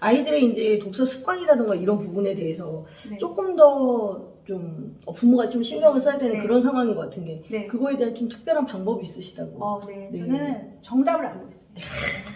아이들의 이제 독서 습관이라든가 이런 부분에 대해서 네. 조금 더 좀 부모가 좀 신경을 써야 되는 네. 그런 상황인 것 같은 게 네. 그거에 대한 좀 특별한 방법이 있으시다고. 네. 네. 저는 정답을 알고 있습니다.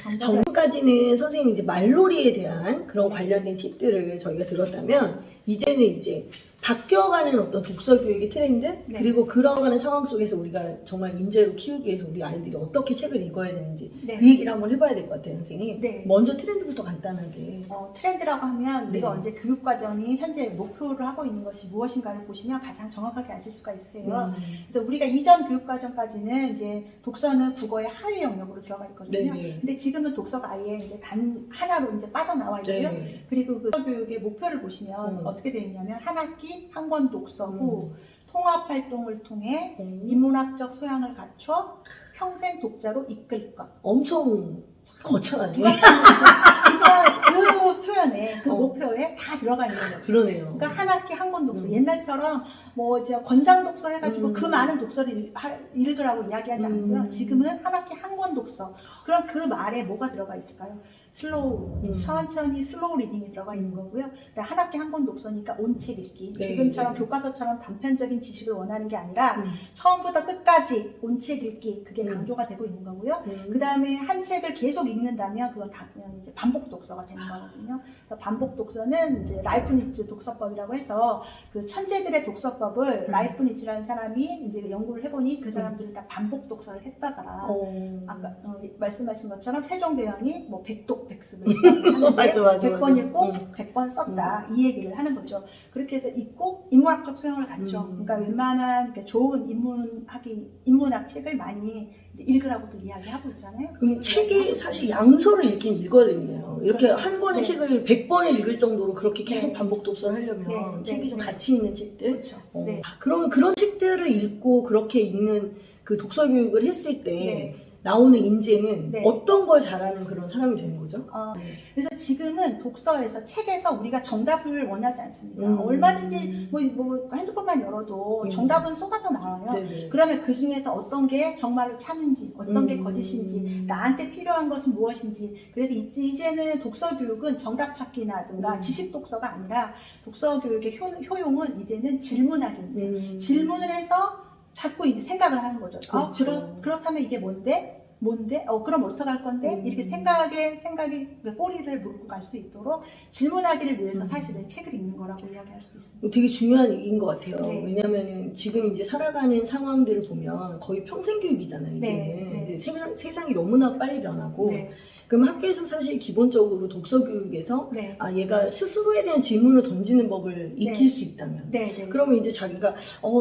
정답을 전까지는 선생님이 이제 말놀이에 대한 그런 관련된 팁들을 저희가 들었다면 이제는 이제 바뀌어가는 어떤 독서 교육의 트렌드 네. 그리고 그러가는 상황 속에서 우리가 정말 인재로 키우기 위해서 우리 아이들이 어떻게 책을 읽어야 되는지 네. 그 얘기를 한번 해봐야 될 것 같아요, 선생님. 네. 먼저 트렌드부터 간단하게. 트렌드라고 하면 네. 우리가 언제 교육과정이 현재 목표를 하고 있는 것이 무엇인가를 보시면 가장 정확하게 아실 수가 있어요. 그래서 우리가 이전 교육과정까지는 이제 독서는 국어의 하위 영역으로 들어가 있거든요. 네네. 근데 지금은 독서가 아예 이제 단 하나로 이제 빠져나와 있고요. 네. 그리고 그 교육의 목표를 보시면 어떻게 되어 있냐면 한 학기 한 권 독서 후 통합 활동을 통해 인문학적 소양을 갖춰 평생 독자로 이끌 것. 엄청 거창하네. 그래서 그 표현에 그 목표에 다 들어가 있는 거죠. 그러네요. 그러니까 한 학기 한 권 독서. 옛날처럼 뭐 이제 권장 독서 해가지고 그 많은 독서를 읽으라고 이야기하지 않고요. 지금은 한 학기 한 권 독서. 그럼 그 말에 뭐가 들어가 있을까요? 슬로우, 천천히 슬로우 리딩이 들어가 있는 거고요. 한 학기 한 권 독서니까 온책 읽기. 네, 지금처럼 네. 교과서처럼 단편적인 지식을 원하는 게 아니라 처음부터 끝까지 온책 읽기. 그게 강조가 되고 있는 거고요. 그 다음에 한 책을 계속 읽는다면 그건 다 그냥 이제 반복 독서가 되는 거거든요. 그래서 반복 독서는 이제 라이프니츠 독서법이라고 해서 그 천재들의 독서법을 라이프니츠라는 사람이 이제 연구를 해보니 그 사람들이 다 반복 독서를 했다더라. 아까 말씀하신 것처럼 세종대왕이 뭐 백독 백습을 하는데 맞아. 100번 읽고 100번 썼다 이 얘기를 하는 거죠. 그렇게 해서 읽고 인문학적 소양을 갖죠. 그러니까 웬만한 좋은 인문학 책을 많이 이제 읽으라고도 이야기하고 있잖아요. 그럼 책이 사실 양서를 읽긴 읽어야 되네요. 이렇게 그렇죠. 한 권의 네. 책을 100번을 읽을 정도로 그렇게 계속 네. 반복 독서를 하려면 네. 책이 네. 좀 네. 가치 있는 책들. 그렇죠. 네. 그러면 그런 책들을 읽고 그렇게 읽는 그 독서 교육을 했을 때 네. 나오는 인재는 네. 어떤 걸 잘하는 그런 사람이 되는 거죠? 그래서 지금은 독서에서 책에서 우리가 정답을 원하지 않습니다. 얼마든지 뭐 핸드폰만 열어도 정답은 쏟아져 나와요. 네네. 그러면 그 중에서 어떤 게 정말로 참인지, 어떤 게 거짓인지, 나한테 필요한 것은 무엇인지. 그래서 이제는 독서 교육은 정답 찾기라든가 지식 독서가 아니라 독서 교육의 효용은 이제는 질문하기. 질문을 해서 자꾸 이제 생각을 하는 거죠. 그렇죠. 그렇다면 이게 뭔데? 그럼 어떡할 건데? 이렇게 생각에 꼬리를 물고 갈 수 있도록 질문하기를 위해서 사실은 책을 읽는 거라고 이야기할 수 있습니다. 되게 중요한 얘기인 것 같아요. 네. 왜냐하면 지금 이제 살아가는 상황들을 보면 거의 평생 교육이잖아요. 이제는. 네. 세상이 너무나 빨리 변하고. 네. 그럼 학교에서 사실 기본적으로 독서 교육에서 네. 얘가 스스로에 대한 질문을 던지는 법을 익힐 수 있다면 네. 그러면 이제 자기가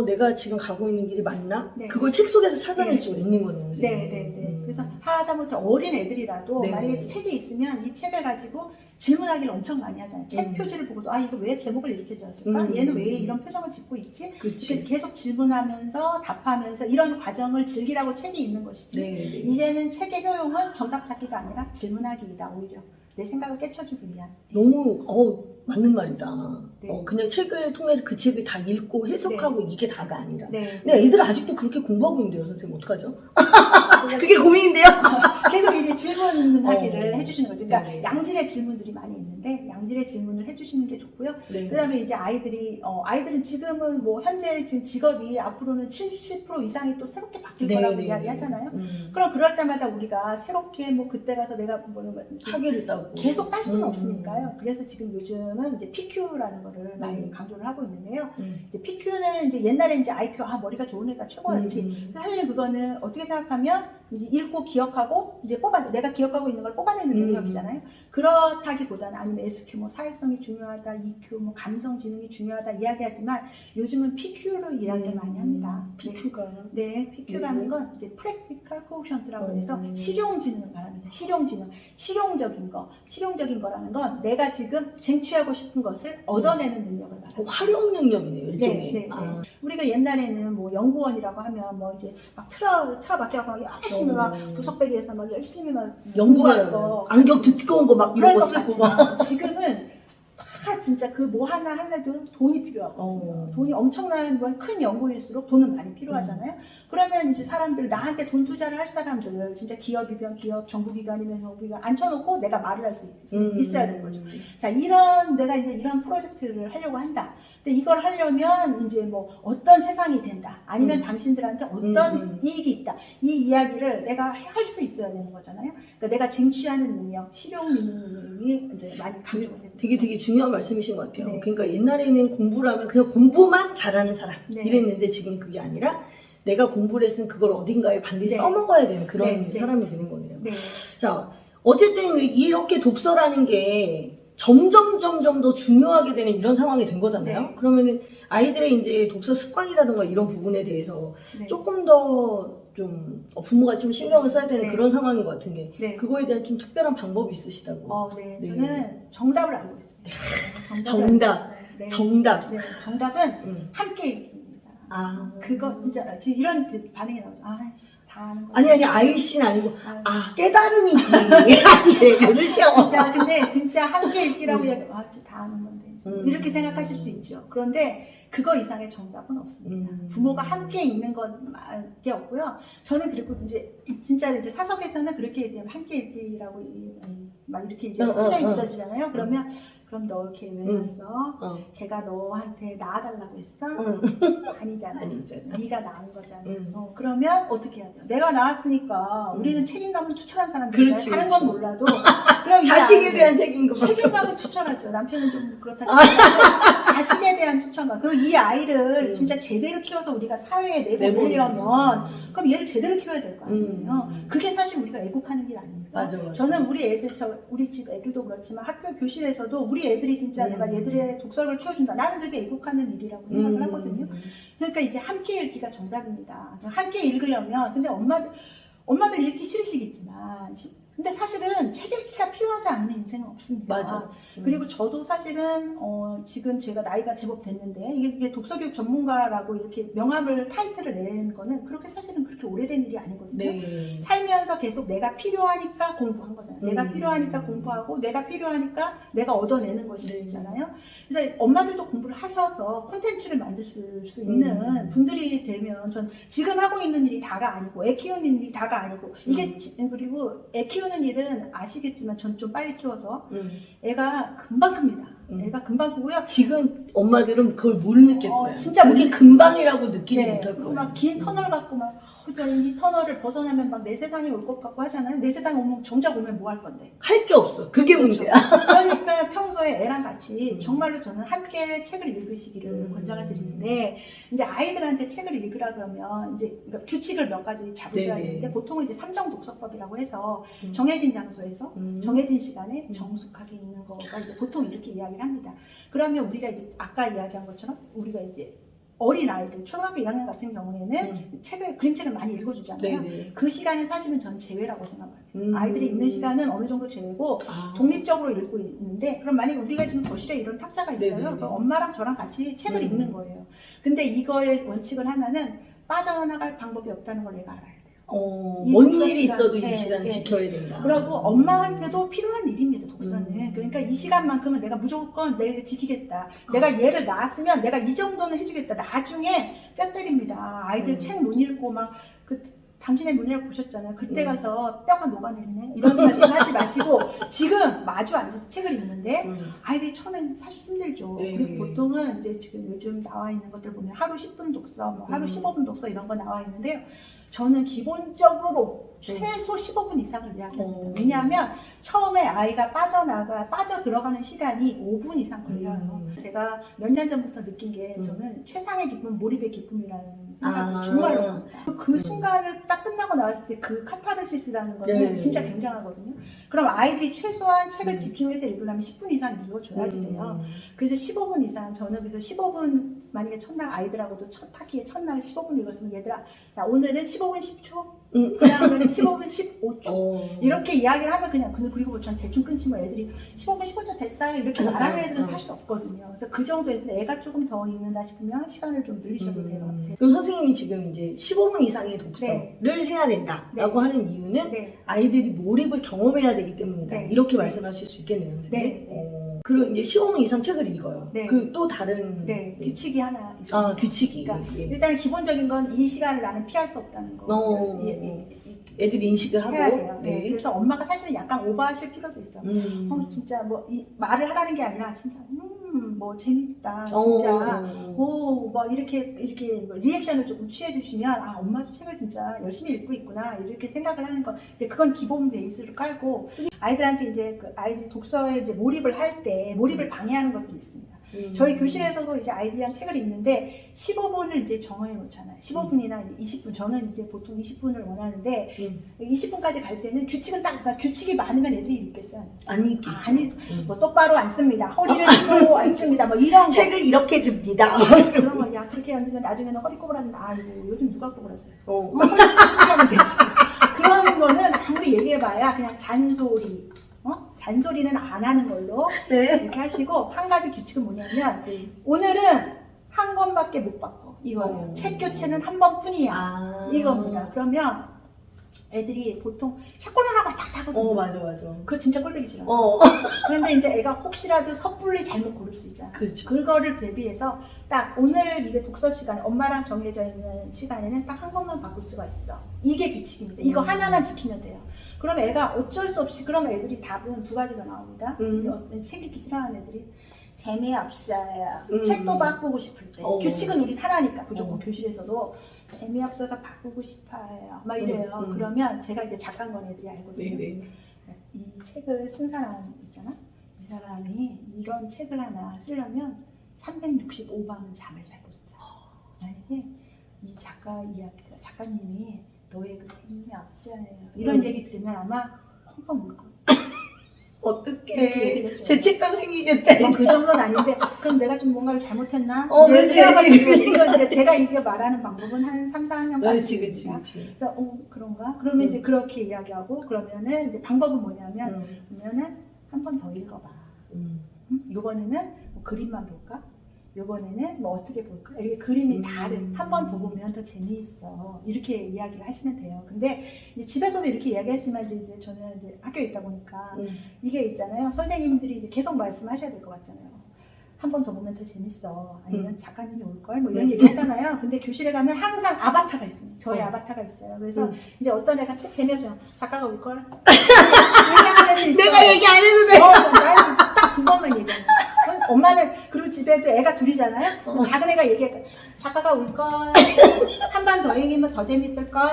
내가 지금 가고 있는 길이 맞나? 네. 그걸 책 속에서 찾아낼 네. 수가 있는 거네요. 네. 그래서 하다못해 어린 애들이라도 네. 만약에 책이 있으면 이 책을 가지고 질문하기를 엄청 많이 하잖아요. 책 표지를 보고도 이거 왜 제목을 이렇게 지었을까? 얘는 왜 이런 표정을 짓고 있지? 그치. 그래서 계속 질문하면서 답하면서 이런 과정을 즐기라고 책이 있는 것이지. 네. 이제는 책의 효용은 정답 찾기가 아니라 질문하기이다. 오히려 내 생각을 깨쳐주기 위한. 너무 맞는 말이다. 네. 그냥 책을 통해서 그 책을 다 읽고 해석하고 이게 다가 아니라. 네. 근데 애들 아직도 그렇게 공부하고 있는데요, 선생님 어떡하죠? 그게 고민인데요. 계속 이제 질문하기를 해주시는 거죠. 그러니까 네. 양질의 질문들이 많이 있는데 양질의 질문을 해주시는 게 좋고요. 네. 그다음에 이제 아이들은 지금은 뭐 현재 지금 직업이 앞으로는 70% 이상이 또 새롭게 바뀔 거라고 이야기하잖아요. 그럼 그럴 때마다 우리가 새롭게 뭐 그때 가서 내가 학위를 따고 계속 딸 수는 없으니까요. 그래서 지금 요즘은 이제 PQ라는 거를 많이 강조를 하고 있는데요. 이제 PQ는 이제 옛날에 이제 IQ 머리가 좋은 애가 최고였지. 사실 그거는 어떻게 생각하면 이제 읽고 기억하고 이제 내가 기억하고 있는 걸 뽑아내는 능력이잖아요. 그렇다기보다는 아니면 SQ 뭐 사회성이 중요하다, EQ 뭐 감성 지능이 중요하다 이야기하지만 요즘은 PQ로 이야기를 많이 합니다. PQ가 네, PQ라는 건 이제 Practical Quotient라고 해서 실용 지능을 말합니다. 실용 지능, 실용적인 거라는 건 내가 지금 쟁취하고 싶은 것을 얻어내는 능력을 말합니다. 활용 능력이네요, 일종의. 네. 우리가 옛날에는 뭐 연구원이라고 하면 뭐 이제 막 틀어박혀서 막 열심히 막 구석배기에서 막 열심히 막 연구하고 안경 두꺼운 거 막 이런 거 쓰고 막. 지금은 다 진짜 그 뭐 하나 하려도 돈이 필요하고 어. 돈이 엄청난 건 큰 연구일수록 돈은 많이 필요하잖아요. 그러면 이제 사람들 나한테 돈 투자를 할 사람들을 진짜 기업이면 기업, 정부기관이면 정부기관 앉혀놓고 내가 말을 할 수 있어야 되는 거죠. 자, 내가 이제 이런 프로젝트를 하려고 한다. 근데 이걸 하려면 이제 뭐 어떤 세상이 된다. 아니면 당신들한테 어떤 이익이 있다. 이 이야기를 내가 할 수 있어야 되는 거잖아요. 그러니까 내가 쟁취하는 능력, 실용 능력이 이제 많이 강조가 됩니다. 되게 중요한 말씀이신 것 같아요. 네. 그러니까 옛날에는 공부를 하면 그냥 공부만 잘하는 사람 네. 이랬는데 지금 그게 아니라 내가 공부를 했으면 그걸 어딘가에 반드시 네. 써먹어야 되는 그런 네. 사람이 되는 거네요. 네. 자, 어쨌든 이렇게 독서라는 게 점점 더 중요하게 되는 이런 상황이 된 거잖아요. 네. 그러면은 아이들의 이제 독서 습관이라든가 이런 부분에 대해서 네. 조금 더 좀 부모가 좀 신경을 써야 되는 네. 그런 상황인 것 같은데 네. 그거에 대한 좀 특별한 방법이 있으시다고. 네. 네. 저는 정답을 알고 있습니다. 정답. 네. 정답. 네. 정답은 함께 읽기입니다. 그거 진짜 지금 이런 반응이 나오죠. 다 아는 거. 아니 아이씨는 아니고 깨달음이지. 그러시오. 진짜 근데 진짜 함께 읽기라고 이야기. 다 아는 건데 이렇게 생각하실 수 있죠. 그런데 그거 이상의 정답은 없습니다. 부모가 함께 읽는 것밖에 없고요. 저는 그리고 이제 진짜 이제 사석에서는 그렇게 얘기하면 함께 읽기라고 막 이렇게 이제 표정이 굳어지잖아요. 그러면 그럼 너 걔 왜 낳았어? 걔가 너한테 낳아달라고 했어? 아니잖아. 네가 낳은 거잖아. 그러면 어떻게 해야 돼요? 내가 낳았으니까 우리는 책임감을 추천한 사람들이잖아요. 그렇지, 다른 건 몰라도 그럼 자식에 대한 책임감을 추천하죠. 남편은 좀 그렇다. 자식에 대한 추천감. 그리고 이 아이를 진짜 제대로 키워서 우리가 사회에 내보내려면 그럼 얘를 제대로 키워야 될 거 아니에요. 그게 사실 우리가 애국하는 일 아닙니까? 맞아. 저는 우리 애들, 우리 집 애들도 그렇지만 학교 교실에서도 우리 애들이 진짜 내가 얘들의 독서를 키워준다. 나는 그게 애국하는 일이라고 생각을 하거든요. 그러니까 이제 함께 읽기가 정답입니다. 함께 읽으려면, 근데 엄마들 읽기 싫으시겠지만, 근데 사실은 책 읽기가 필요하지 않는 인생은 없습니다. 맞아. 그리고 저도 사실은 지금 제가 나이가 제법 됐는데 이게 독서교육 전문가라고 이렇게 명함을 타이틀을 낸 거는 그렇게 사실은 그렇게 오래된 일이 아니거든요. 네. 살면서 계속 내가 필요하니까 공부한 거잖아요. 내가 필요하니까 공부하고 내가 필요하니까 내가 얻어내는 것이 있잖아요. 그래서 엄마들도 공부를 하셔서 콘텐츠를 만들 수 있는 분들이 되면 전 지금 하고 있는 일이 다가 아니고 애 키우는 일이 다가 아니고 이게 그리고 애 키우는 일은 아시겠지만 전 좀 빨리 키워서 애가 금방 큽니다. 애가 금방 크고요. 지금 엄마들은 그걸 못 느낄 거예요. 진짜 그렇게 금방이라고 느끼지 네, 못할 거예요. 막 긴 터널 갖고 막 이 터널을 벗어나면 막 내 세상이 올 것 같고 하잖아요. 내 세상에 오면 정작 오면 뭐 할 건데? 할 게 없어. 그게 그렇죠. 문제야. 그러니까 평소에 애랑 같이 정말로 저는 함께 책을 읽으시기를 권장을 드리는데 이제 아이들한테 책을 읽으라 그러면 이제 그러니까 규칙을 몇 가지 잡으셔야 되는데 보통은 이제 삼정 독서법이라고 해서 정해진 장소에서 정해진 시간에 정숙하게 읽는 거가 이제 보통 이렇게 이야기를 합니다. 그러면 우리가 이제 아까 이야기한 것처럼 우리가 이제 어린 아이들, 초등학교 1학년 같은 경우에는 그림책을 많이 읽어주잖아요. 네네. 그 시간은 사실은 저는 제외라고 생각해요. 아이들이 읽는 시간은 어느 정도 제외고 아. 독립적으로 읽고 있는데 그럼 만약에 우리가 지금 거실에 이런 탁자가 있어요. 그럼 엄마랑 저랑 같이 책을 읽는 거예요. 근데 이거의 원칙은 하나는 빠져나갈 방법이 없다는 걸 내가 알아야 돼요. 뭔 일이 있어도 이 시간을 지켜야 된다. 그리고 엄마한테도 필요한 일입니다, 독서는. 그러니까 이 시간만큼은 내가 무조건 내가 지키겠다. 내가 얘를 낳았으면 내가 이 정도는 해주겠다. 나중에 뼈 때립니다. 아이들 책 못 읽고 막 당신의 문의를 보셨잖아요. 그때 가서 뼈가 녹아내리네. 이런 말씀 하지 마시고 지금 마주 앉아서 책을 읽는데 아이들이 처음엔 사실 힘들죠. 그리고 보통은 이제 지금 요즘 나와 있는 것들 보면 하루 10분 독서, 뭐 하루 15분 독서 이런 거 나와 있는데요. 저는 기본적으로 최소 15분 이상을 이야기합니다. 왜냐하면 처음에 아이가 빠져 들어가는 시간이 5분 이상 걸려요. 제가 몇 년 전부터 느낀 게 저는 최상의 기쁨은 몰입의 기쁨이라는 생각을 정말로 합니다. 그 순간을 딱 끝나고 나왔을 때 그 카타르시스라는 거는 진짜 굉장하거든요. 그럼 아이들이 최소한 책을 집중해서 읽으려면 10분 이상 읽어줘야지 돼요. 그래서 15분 이상, 저는 그래서 15분, 만약에 첫날 아이들하고도 학기에 첫날 15분 읽었으면 얘들아, 자, 오늘은 15분 10초? 그 다음에는 15분 15초. 이렇게 이야기를 하면 그리고 전 대충 끊지 뭐 애들이 15분 15초 됐어요. 이렇게 말하는 애들은 사실 없거든요. 그래서 그 정도에서 애가 조금 더 읽는다 싶으면 시간을 좀 늘리셔도 돼요. 그럼 선생님이 지금 이제 15분 이상의 독서를 해야 된다라고 하는 이유는 아이들이 몰입을 경험해야 되기 때문이다. 이렇게 말씀하실 수 있겠네요. 선생님. 그리고 이제 15분 이상 책을 읽어요. 네. 그 또 다른 네, 규칙이 하나 있습니다. 아 규칙이. 그러니까 예. 일단 기본적인 건 이 시간을 나는 피할 수 없다는 거. 애들이 인식을 하고. 해야 돼요. 네. 네. 그래서 엄마가 사실은 약간 오버하실 필요도 있어요. 진짜 뭐 말을 하라는 게 아니라 진짜 뭐 재밌다 진짜 뭐 이렇게 뭐 리액션을 조금 취해 주시면 아 엄마도 책을 진짜 열심히 읽고 있구나 이렇게 생각을 하는 거 이제 그건 기본 베이스로 깔고 아이들한테 이제 그 아이들 독서에 이제 몰입을 할 때 몰입을 방해하는 것들이 있습니다. 저희 교실에서도 이제 아이들이랑 책을 읽는데 15분을 이제 정해 놓잖아요. 15분이나 20분. 저는 이제 보통 20분을 원하는데 20분까지 갈 때는 규칙은 그러니까 규칙이 많으면 애들이 읽겠어요. 안 읽겠죠. 아니 뭐 똑바로 안 씁니다. 허리를 들고 안 씁니다. 뭐 이런 거. 책을 이렇게 듭니다. 그런 거, 야 그렇게 앉으면 나중에는 허리 꼬부라진다. 아 이거 요즘 누가 꼬부라져요? 어. 하면 되지. 그런 거는 아무리 얘기해봐야 그냥 잔소리. 잔소리는 안 하는 걸로 네. 이렇게 하시고 한 가지 규칙은 뭐냐면 오늘은 한 권밖에 못 바꿔. 이거예요. 책 교체는 한 번뿐이야. 이겁니다. 그러면 애들이 보통 책걸러라고 탁 하거든요. 맞아. 그거 진짜 꼴보기 싫어. 그런데 이제 애가 혹시라도 섣불리 잘못 고를 수 있잖아. 그렇죠. 그거를 대비해서 딱 오늘 이게 독서 시간, 엄마랑 정해져 있는 시간에는 딱 한 권만 바꿀 수가 있어. 이게 규칙입니다. 이거 하나만 지키면 돼요. 그럼 애가 어쩔 수 없이 그러면 애들이 답은 두 가지가 나옵니다. 이제 책 읽기 싫어하는 애들이 재미없어요. 책도 바꾸고 싶을 때. 규칙은 우리 하나니까 무조건 교실에서도 재미없어서 바꾸고 싶어요. 막 이래요. 그러면 제가 이제 작가건 애들이 알거든요. 네네. 이 책을 쓴 사람 있잖아. 이 사람이 이런 책을 하나 쓰려면 365밤은 잠을 잘 못 자. 만약에 이 작가님이 너의 그 재미없잖아요. 이런 얘기 들으면 아마 펑펑 울 거야. 어떡해. 죄책감 생기겠다. 그 정도는 아닌데 그럼 내가 좀 뭔가를 잘못했나? 그렇지. 이거 제가 이게 말하는 방법은 한 3, 4학년까지. 그렇지. 그래서 그런가? 그러면 이제 그렇게 이야기하고 그러면은 이제 방법은 뭐냐면 그러면은 한 번 더 읽어봐. 요번에는 뭐 그림만 볼까? 요번에는 뭐 어떻게 볼까? 이렇게 그림이 다른 한 번 더 보면 더 재미있어. 이렇게 이야기를 하시면 돼요. 근데 이제 집에서도 이렇게 이야기하시면 이제 저는 이제 학교에 있다 보니까 이게 있잖아요. 선생님들이 이제 계속 말씀하셔야 될 것 같잖아요. 한 번 더 보면 더 재밌어. 아니면 작가님이 올걸? 뭐 이런 얘기 하잖아요. 근데 교실에 가면 항상 아바타가 있습니다. 저희 아바타가 있어요. 그래서 이제 어떤 애가 책 재미없어요. 작가가 올걸? 얘기하는 애도 있어요. 내가 얘기 안 해도 돼. 나는 딱 두 번만 얘기하는 거야. 엄마는 그리고 집에도 애가 둘이잖아요. 작은 애가 얘기해. 작가가 올걸. 한 번 더 얘기하면 더 재밌을걸.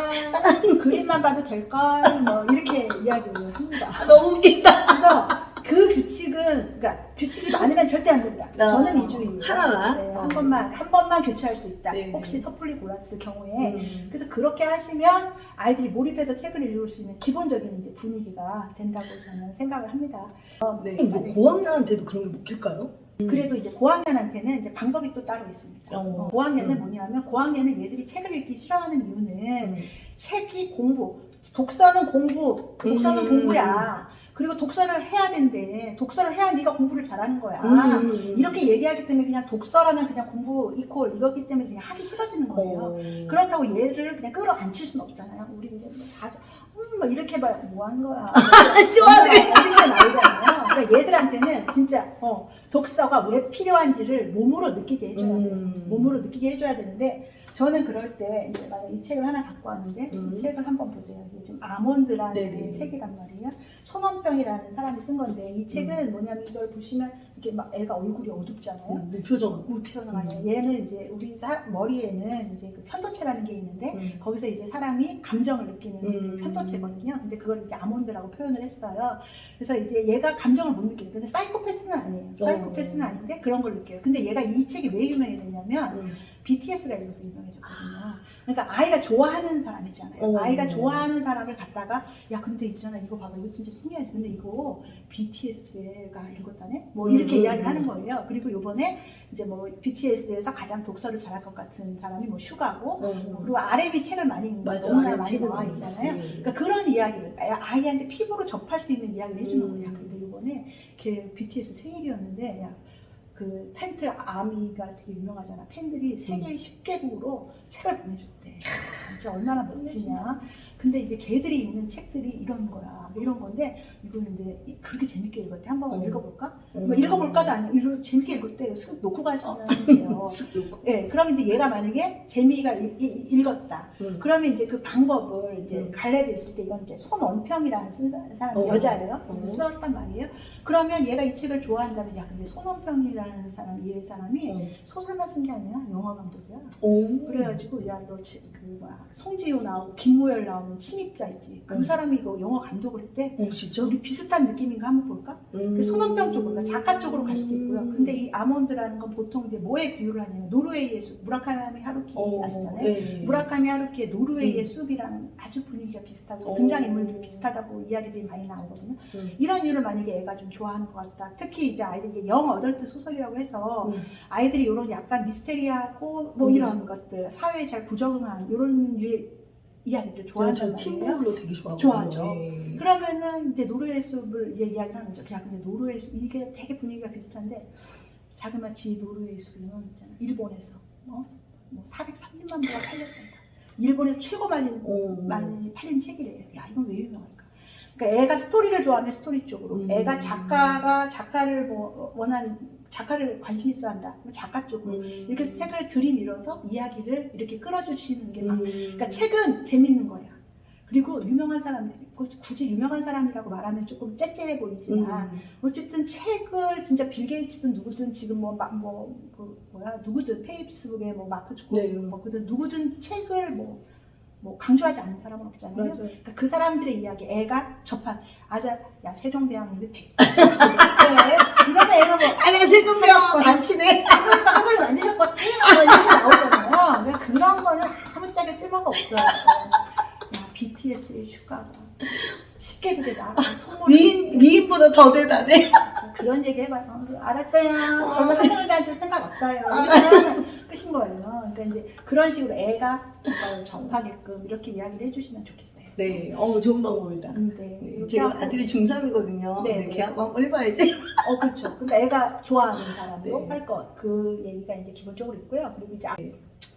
그림만 봐도 될걸. 뭐 이렇게 이야기를 합니다. 너무 웃긴다. 그래서 그 규칙은 그러니까 규칙이 많으면 절대 안 된다. 저는 이주의예요. 하나만. 네, 한 번만 교체할 수 있다. 네. 혹시 섣불리 골랐을 경우에. 그래서 그렇게 하시면 아이들이 몰입해서 책을 읽을 수 있는 기본적인 이제 분위기가 된다고 저는 생각을 합니다. 네. 뭐 고학년한테도 그런 게 먹힐까요? 그래도 이제 고학년한테는 이제 방법이 또 따로 있습니다. 고학년은 뭐냐면 고학년은 얘들이 책을 읽기 싫어하는 이유는 책이 공부, 독서는 공부야. 그리고 독서를 해야 된대. 독서를 해야 네가 공부를 잘하는 거야. 이렇게 얘기하기 때문에 그냥 독서라면 그냥 공부 이퀄 이거기 때문에 그냥 하기 싫어지는 거예요. 그렇다고 얘를 그냥 끌어안칠 수는 없잖아요. 우리 이제 뭐 이렇게 뭐 하는 거야. 시원해. 이렇게 나오잖아요. 그러니까 얘들한테는 진짜 독서가 왜 필요한지를 몸으로 느끼게 해줘야 돼요. 몸으로 느끼게 해줘야 되는데 저는 그럴 때 이제 만약 이 책을 하나 갖고 왔는데 이 책을 한번 보세요. 요즘 아몬드라는 책이란 말이에요. 손원병이라는 사람이 쓴 건데 이 책은 뭐냐면 이걸 보시면 이게 막 애가 얼굴이 어둡잖아요. 무표정 아니에요. 얘는 이제 우리 머리에는 이제 그 편도체라는 게 있는데 거기서 이제 사람이 감정을 느끼는 게 편도체거든요. 근데 그걸 이제 아몬드라고 표현을 했어요. 그래서 이제 얘가 감정을 못 느껴요. 근데 사이코패스는 아니에요. 사이코패스는 아닌데 그런 걸 느껴요. 근데 얘가 이 책이 왜 유명해졌냐면 BTS가 읽어서 유명해졌거든요. 그러니까 아이가 좋아하는 사람이잖아요. 아이가 좋아하는 사람을 갖다가 야 근데 있잖아 이거 봐봐 이거 진짜 신기하지. 근데 이거 BTS가 읽었다네? 뭐 이렇게 이야기를 하는 거예요. 그리고 요번에 이제 뭐 BTS에서 가장 독서를 잘할 것 같은 사람이 뭐 슈가고 그리고 R&B 책을 많이 읽는 거 너무나 많이 나와 있잖아요. 그러니까 그런 이야기를 아이한테 피부로 접할 수 있는 이야기를 해주는 거예요. 야 근데 요번에 걔 BTS 생일이었는데 야 그 팬트 아미가 되게 유명하잖아. 팬들이 세계 10개국으로 책을 보내줬대. 진짜 얼마나 멋지냐. 근데 이제 걔들이 읽는 책들이 이런 거야. 뭐 이런 건데 이걸 근데 그렇게 재밌게 읽을 때 한번 읽어볼까? 뭐 읽어볼까도 아니고 이걸 재밌게 읽을 때 쓱 놓고 가시면 돼요. 쓱 놓고. 네, 그러면 이제 얘가 만약에 재미가 읽었다. 그러면 이제 그 방법을 이제 갈래를 있을 때 이건 이제 손원평이라는 사람 여자예요. 쓰었단 말이에요. 그러면 얘가 이 책을 좋아한다면 야 근데 손원평이라는 사람 이 사람이 소설만 쓴 게 아니라 영화 감독이야. 그래가지고 야 너 그 뭐야 송지효 나오고 김무열 나오는 침입자 있지. 그 사람이 이거 영화 감독을 했대. 진짜? 우리 비슷한 느낌인가 한번 볼까? 그 손원평 쪽으로 그러니까 작가 쪽으로 갈 수도 있고요. 근데 이 아몬드라는 건 보통 이제 뭐에 비유를 하냐면 노르웨이의 숲, 무라카미 하루키 아시잖아요. 네. 무라카미 하루키의 노르웨이의 숲이라는 아주 분위기가 비슷하고 등장인물들이 비슷하다고 이야기들이 많이 나오거든요. 이런 이유를 만약에 애가 좀 좋아하는 것 같다. 특히 이제 아이들이 영 어덜트 소설이라고 해서 아이들이 이런 약간 미스테리하고 뭐 이런 것들 사회에 잘 부적응한 이런 류의 이야기들을 좋아한단 말이에요. 팀별로 되게 좋아하고 좋아하죠. 그러면은 이제 노르웨이 숲을 이제 이야기를 하는 거죠. 야 근데 노르웨이 숲 이게 되게 분위기가 비슷한데 자그마치 노르웨이 숲은 있잖아. 일본에서 뭐 430만 부가 팔렸단다. 일본에서 최고 많이 팔린 책이래요. 야 이건 왜 유명할까? 그러니까 애가 스토리를 좋아하면 스토리 쪽으로, 애가 작가를 뭐 원하는 작가를 관심 있어 한다. 작가 쪽으로 이렇게 해서 책을 들이밀어서 이야기를 이렇게 끌어주시는 게 그러니까 책은 재밌는 거야. 그리고 유명한 사람들, 굳이 유명한 사람이라고 말하면 조금 째째해 보이지만 어쨌든 책을 진짜 빌 게이츠든 누구든 지금 누구든 페이스북에 뭐 마크 주커버그든 누구든 책을 뭐 강조하지 않는 사람은 없잖아요. 그러니까 그 사람들의 이야기, 애가 접한 야 세종대왕님이 이러면 애가 아니 세종대왕 안 치네. 그러니까 한글 만드셨거든. 이렇게 나오잖아요. 근데 그런 거는 아무짝에 쓸모가 없어요. BTS의 슈가가 쉽게 그게 나한테 선물이 미인보다 더 대단해. 그런 얘기 해봐요. 알았어요. 젊은 학생들한테 생각 없어요. 이러면 끝인 거예요. 그러니까 이제 그런 식으로 애가 그걸 접하게끔 이렇게 이야기를 해주시면 좋겠어요. 네, 좋은 방법이다. 네. 제가 아들이 중3이거든요. 네. 걔하고 한번 해봐야지. 그렇죠. 그러니까 애가 좋아하는 사람으로 할 것. 그 얘기가 이제 기본적으로 있고요. 그리고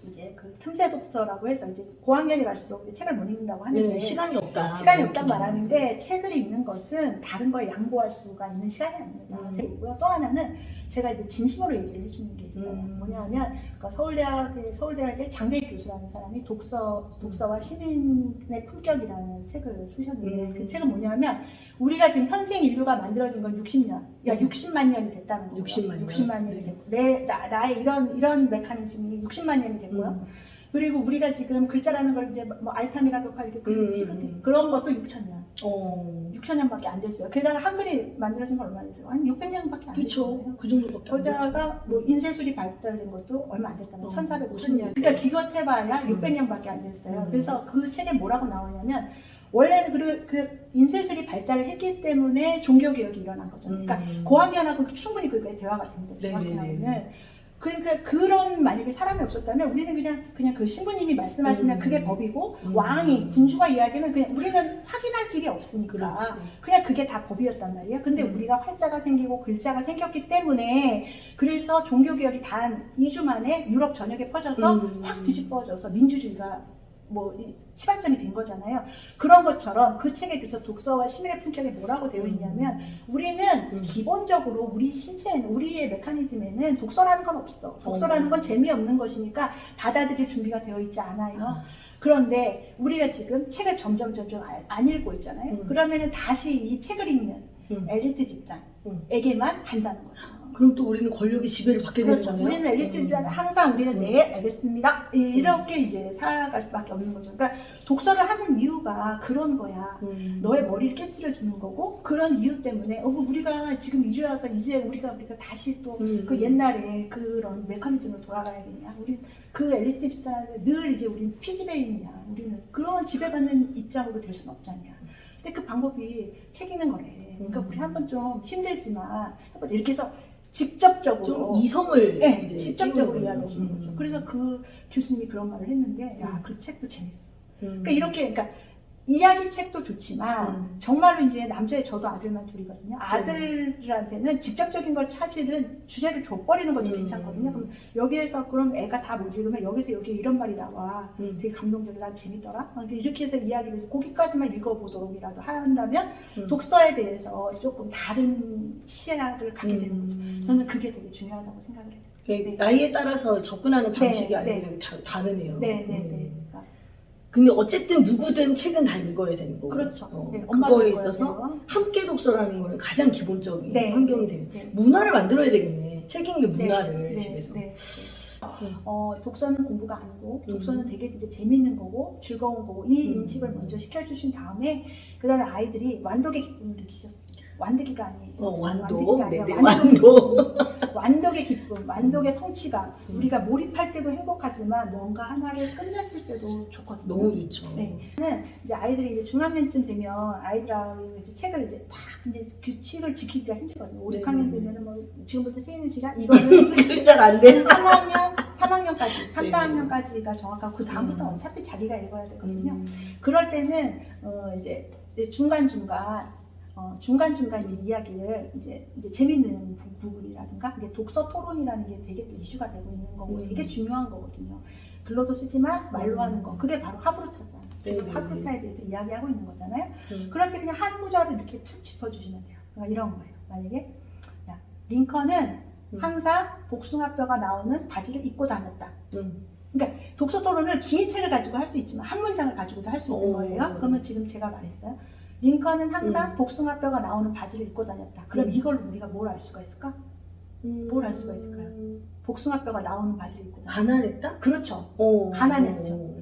이제 그 틈새 독서라고 해서 이제 고학년이 갈수록 이제 책을 못 읽는다고 하는데 시간이 없다. 시간이 없단 말하는데 책을 읽는 것은 다른 걸 양보할 수가 있는 시간이 아닙니다. 그리고요 또 하나는 제가 이제 진심으로 얘기를 해주는 게 있어요. 뭐냐면 그러니까 서울대학의 장대익 교수라는 사람이 독서와 시민의 품격이라는 책을 쓰셨는데 그 책은 뭐냐면 우리가 지금 현생 인류가 만들어진 건 60년, 60만 년이 됐다는 거예요. 60만 년이 됐고 나의 이런 메커니즘이 60만 년이 됐고요. 그리고 우리가 지금 글자라는 걸 이제 뭐 알타미라 격파 이렇게 지금 그런 것도 6,000년. 6,000년밖에 안 됐어요. 게다가 한글이 만들어진 건 얼마 됐어요? 한 600년밖에 안 됐어요. 그렇죠. 그 정도밖에 안 됐죠. 거기다가 뭐 인쇄술이 발달된 것도 얼마 안 됐다면 1450년. 그러니까 기껏해봐야 600년밖에 안 됐어요. 그래서 그 책에 뭐라고 나오냐면 원래는 그 인쇄술이 발달을 했기 때문에 종교개혁이 일어난 거죠. 그러니까 고학년하고 충분히 그게 대화가 됩니다. 중학교하고는. 그러니까 그런 만약에 사람이 없었다면 우리는 그냥 그 신부님이 말씀하시면 그게 법이고 왕이 군주가 이야기하면 그냥 우리는 확인할 길이 없으니까 그냥 그게 다 법이었단 말이에요. 근데 우리가 활자가 생기고 글자가 생겼기 때문에 그래서 종교개혁이 단 2주 만에 유럽 전역에 퍼져서 확 뒤집어져서 민주주의가 시발점이 된 거잖아요. 그런 것처럼 그 책에 비해서 독서와 시민의 품격에 뭐라고 되어 있냐면 우리는 기본적으로 우리 신체에는 우리의 메커니즘에는 독서라는 건 없어. 독서라는 건 재미없는 것이니까 받아들일 준비가 되어 있지 않아요. 그런데 우리가 지금 책을 점점 안 읽고 있잖아요. 그러면은 다시 이 책을 읽는 엘리트 집단에게만 간다는 거예요. 그럼 또 우리는 권력의 지배를 받게 되는 거예요? 우리는 엘리트 집단 항상 우리는 네 알겠습니다 이렇게 이제 살아갈 수밖에 없는 거죠. 그러니까 독서를 하는 이유가 그런 거야. 너의 머리를 깨트려 주는 거고 그런 이유 때문에 우리가 지금 이제 와서 이제 우리가 다시 또 그 옛날에 그런 메커니즘으로 돌아가야겠냐. 우리 그 엘리트 집단에 늘 이제 우리는 피지배인이냐. 우리는 그런 지배받는 입장으로 될 수는 없잖냐. 근데 그 방법이 책 읽는 거래. 그러니까 우리 한번 좀 힘들지만 이렇게 해서 직접적으로 좀 이성을 이제 직접적으로 이야기해 주는 거죠. 그래서 그 교수님이 그런 말을 했는데 야 그 책도 재밌어. 그러니까 이렇게 그러니까 이야기 책도 좋지만 정말로 이제 남자의 저도 아들만 둘이거든요. 아들들한테는 직접적인 걸 찾으는 주제를 줘버리는 것도 괜찮거든요. 그럼 여기에서 그럼 애가 다 못 읽으면 여기서 여기 이런 말이 나와. 되게 감동적이다, 난 재밌더라. 이렇게 해서 이야기를 해서 거기까지만 읽어보도록이라도 한다면 독서에 대해서 조금 다른 시각을 갖게 되는 거죠. 저는 그게 되게 중요하다고 생각을 해요. 네. 나이에 따라서 접근하는 방식이 네, 아니면 다르네요. 네네네. 근데 어쨌든 누구든 책은 다 읽어야 되는 거고. 그렇죠. 그거에 있어서 함께 독서라는 거는 가장 기본적인 환경이 되는. 네. 문화를 만들어야 되겠네. 책 읽는 문화를 집에서. 독서는 공부가 아니고 독서는 되게 이제 재밌는 거고 즐거운 거고 이 인식을 먼저 시켜주신 다음에 그 다음에 아이들이 완독의 기쁨을 느끼셨어요. 완득이가 아니에요. 완독. 아니라 완독. 완독의 기쁨, 완독의 성취감. 우리가 몰입할 때도 행복하지만 뭔가 하나를 끝냈을 때도 좋거든요. 너무 좋죠. 네. 이제 아이들이 이제 중학년쯤 되면 아이들하고 이제 책을 이제 딱 이제 규칙을 지키기가 힘들거든요. 5, 6학년 되면은 뭐 지금부터 세이는 시간 이거는 글자가 안 돼. 3학년까지, 3, 4학년까지가 정확하고 그 다음부터 어차피 자기가 읽어야 되거든요. 그럴 때는 이제 중간중간 이제 이야기를 이제 재밌는 부분이라든가 이게 독서 토론이라는 게 되게 또 이슈가 되고 있는 거고 되게 중요한 거거든요. 글로도 쓰지만 말로 하는 거 그게 바로 하브루타잖아요. 지금 하브루타에 대해서 이야기하고 있는 거잖아요. 그럴 때 그냥 한 구절을 이렇게 툭 짚어주시면 돼요. 그러니까 이런 거예요. 만약에 링컨은 항상 복숭아뼈가 나오는 바지를 입고 다녔다. 그러니까 독서 토론을 긴 책을 가지고 할 수 있지만 한 문장을 가지고도 할 수 있는 거예요. 그러면 지금 제가 말했어요. 링컨은 항상 복숭아뼈가 나오는 바지를 입고 다녔다. 그럼 이걸 우리가 뭘 알 수가 있을까? 뭘 알 수가 있을까요? 복숭아뼈가 나오는 바지를 입고 다녔다. 가난했다? 그렇죠. 가난했죠.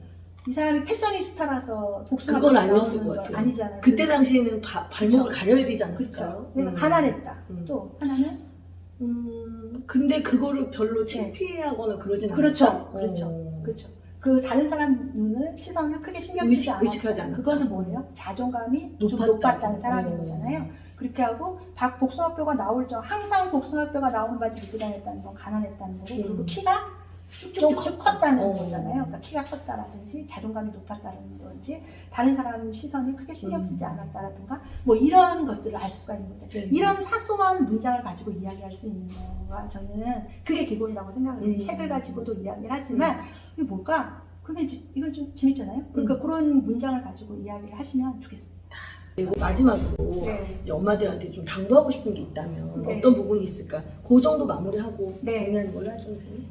이 사람이 패셔니스타라서 복숭아뼈가 그건 아니었을 나오는 것 건 같아요. 아니잖아요. 그때 당시에는 발목을 가려야 되지 그렇죠. 않았을까요? 그러니까 가난했다. 또 하나는 근데 그거를 별로 창피하거나 그러진 그렇죠. 않았다? 그렇죠. 그 다른 사람 눈을 시선을 크게 신경 쓰지 않았다. 의식하지 않았다. 그거는 뭐예요? 자존감이 좀 높았다는 사람인 거잖아요. 그렇게 하고 복숭아뼈가 나올 정 항상 복숭아뼈가 나오는 바지를 입고 다녔다는 건 가난했다는 거고 그리고 키가 쭉쭉쭉 컸다는 거잖아요. 그러니까 키가 컸다라든지 자존감이 높았다는 건지 다른 사람 시선을 크게 신경 쓰지 않았다라든가 뭐 이런 것들을 알 수가 있는 거죠. 이런 사소한 문장을 가지고 이야기할 수 있는 거가 저는 그게 기본이라고 생각을 해요. 책을 가지고도 이야기를 하지만 이게 뭘까? 그러면 이제 이건 좀 재밌잖아요. 그러니까 그런 문장을 가지고 이야기를 하시면 좋겠습니다. 그리고 마지막으로 이제 엄마들한테 좀 당부하고 싶은 게 있다면 어떤 부분이 있을까? 그 정도 마무리하고 정리하는 걸로 하죠, 선생님.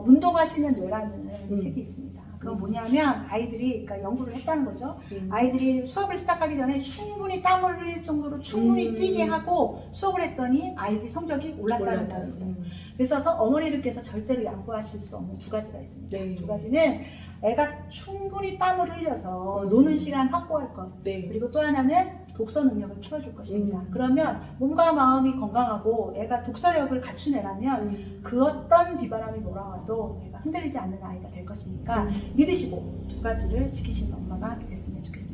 운동하시는 뇌라는 책이 있습니다. 그건 뭐냐면 아이들이 그러니까 연구를 했다는 거죠. 아이들이 수업을 시작하기 전에 충분히 땀을 흘릴 정도로 충분히 뛰게 하고 수업을 했더니 아이들이 성적이 올랐다는 거가 있어요. 그래서 어머니들께서 절대로 양보하실 수 없는 두 가지가 있습니다. 두 가지는 애가 충분히 땀을 흘려서 노는 시간 확보할 것. 그리고 또 하나는 독서 능력을 키워줄 것입니다. 그러면 몸과 마음이 건강하고 애가 독서력을 갖추내라면 그 어떤 비바람이 몰아와도 애가 흔들리지 않는 아이가 될 것이니까 믿으시고 두 가지를 지키시는 엄마가 됐으면 좋겠습니다.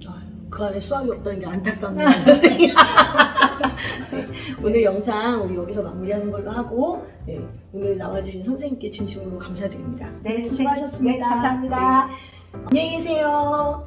그 안에 수학이 없다는 게 안타깝네요, 선생님. 오늘 영상 우리 여기서 마무리하는 걸로 하고 오늘 나와주신 선생님께 진심으로 감사드립니다. 네, 수고하셨습니다. 네, 감사합니다. 안녕히 계세요.